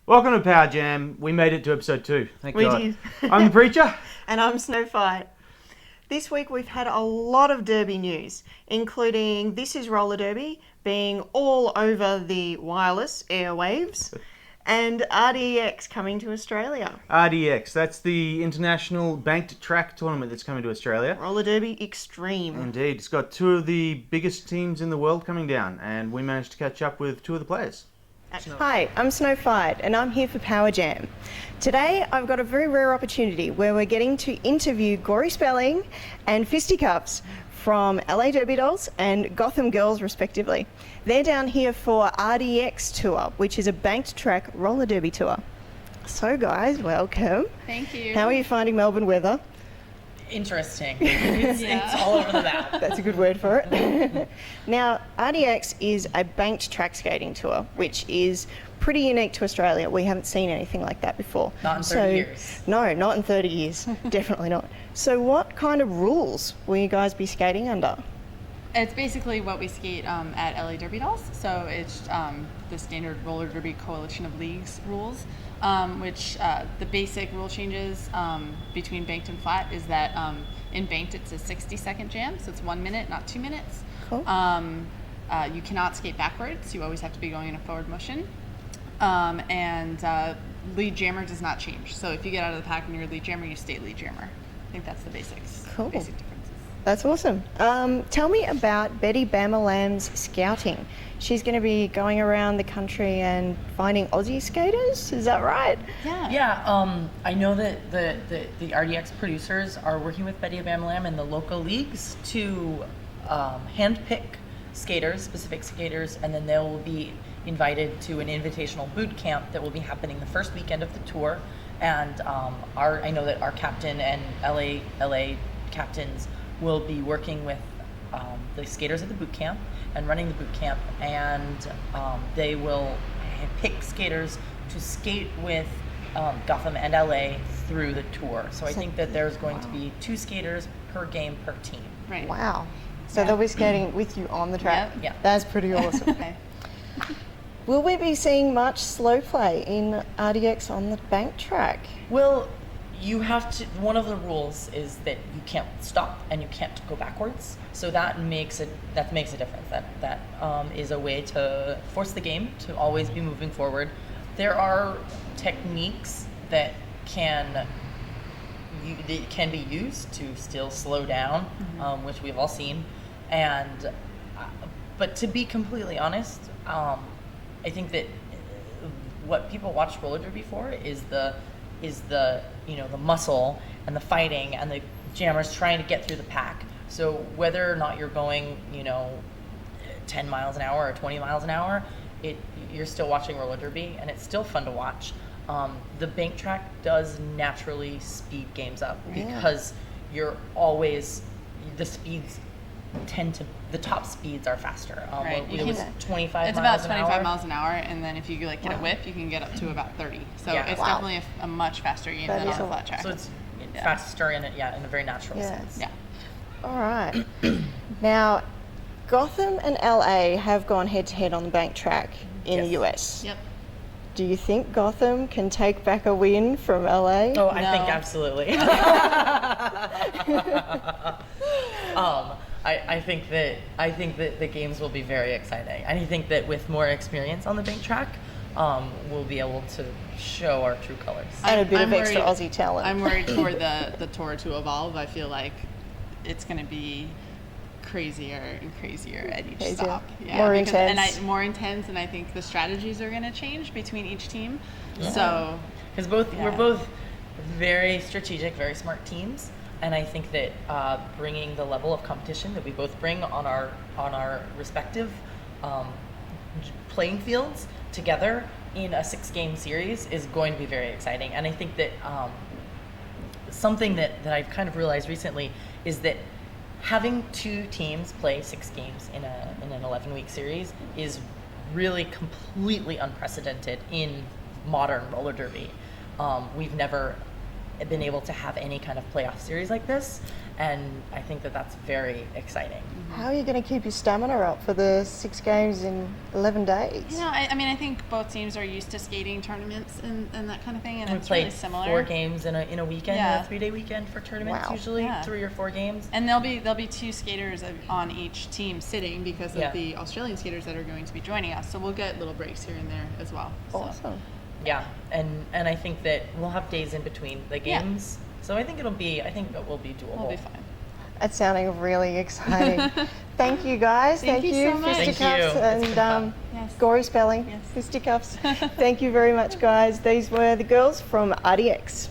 Welcome to Power Jam. We made it to episode 2. Thank We God. did. I'm the preacher. And I'm Fite. This week we've had a lot of derby news, including This Is Roller Derby being all over the wireless airwaves and RDX coming to Australia. RDX, that's the International Banked Track Tournament that's coming to Australia. Roller Derby Extreme. Indeed. It's got 2 of the biggest teams in the world coming down, and we managed to catch up with 2 of the players. Hi, I'm Fite and I'm here for Power Jam. Today I've got a very rare opportunity where we're getting to interview Gori and Fisti from LA Derby Dolls and Gotham Girls respectively. They're down here for RDX Tour, which is a banked track roller derby tour. So guys, welcome. Thank you. How are you finding Melbourne weather? Interesting. It's all over the map. That's a good word for it. Now, RDX is a banked track skating tour, which is pretty unique to Australia. We haven't seen anything like that before. Not in 30 years. No, not in 30 years. Definitely not. So what kind of rules will you guys be skating under? It's basically what we skate at LA Derby Dolls. So it's the standard roller derby coalition of leagues rules, which the basic rule changes between banked and flat is that in banked it's a 60-second jam, so it's 1 minute, not 2 minutes. Cool. You cannot skate backwards. You always have to be going in a forward motion. And lead jammer does not change. So if you get out of the pack and you're a lead jammer, you stay lead jammer. I think that's the basics. Cool. Basic differences. That's awesome. Tell me about Betty Bamalam's scouting. She's going to be going around the country and finding Aussie skaters. Is that right? Yeah. Yeah, I know that the RDX producers are working with Betty Bamalam and the local leagues to handpick skaters, specific skaters, and then they will be invited to an invitational boot camp that will be happening the first weekend of the tour. And I know that our captain and LA captains will be working with the skaters at the boot camp and running the boot camp, and they will pick skaters to skate with Gotham and LA through the tour. So I think that there's going to be 2 skaters per game per team. Right. Wow. So they'll be skating with you on the track? Yep. Yeah. That's pretty awesome. Okay. Will we be seeing much slow play in RDX on the bank track? Well, you have to. One of the rules is that you can't stop and you can't go backwards. So that makes a difference. That is a way to force the game to always be moving forward. There are techniques that can be used to still slow down, which we've all seen. And but to be completely honest, I think that what people watch roller derby for is the the muscle and the fighting and the jammers trying to get through the pack. So whether or not you're going 10 miles an hour or 20 miles an hour, you're still watching roller derby and it's still fun to watch. The bank track does naturally speed games up because you're always the top speeds are faster. Right. It was 25 It's miles about an 25 hour. miles an hour, and then if you get a whip, you can get up to about 30. So Yeah. it's Wow. definitely a much faster game That than is on a a flat lot. track. So it's Yeah. faster in a very natural Yeah. sense. Yeah. All right. Now, Gotham and LA have gone head-to-head on the bank track in the Yes. US. Yep. Do you think Gotham can take back a win from LA? Oh, I think No. absolutely. I think that the games will be very exciting. I think that with more experience on the bank track, we'll be able to show our true colors. And a bit of I'm extra worried- Aussie talent. I'm worried for the tour to evolve. I feel like it's going to be crazier and crazier at each Crazier. stop. More intense. More intense, and I think the strategies are going to change between each team. Yeah. So, Because we're Yeah. both very strategic, very smart teams, and I think that bringing the level of competition that we both bring on our respective playing fields together in a 6-game series is going to be very exciting. And I think that something that I've kind of realized recently is that having 2 teams play 6 games in an 11-week series is really completely unprecedented in modern roller derby. We've never been able to have any kind of playoff series like this, and I think that that's very exciting. How are you going to keep your stamina up for the 6 games in 11 days? You know, I mean, I think both teams are used to skating tournaments and that kind of thing, and We it's played really similar. 4 games in a weekend, Yeah. a 3-day weekend for tournaments, Wow. usually Yeah. 3 or 4 games. And there'll be 2 skaters on each team sitting because of Yeah. the Australian skaters that are going to be joining us. So we'll get little breaks here and there as well. So. Awesome. Yeah, and I think that we'll have days in between the Yeah. games, so I think it will be doable. We'll be fine. That's sounding really exciting. Thank you, guys. Thank you so much. Fisticuffs Thank you. It's been and fun. Yes. Gori spelling. Yes. Fisticuffs. Thank you very much, guys. These were the girls from RDX.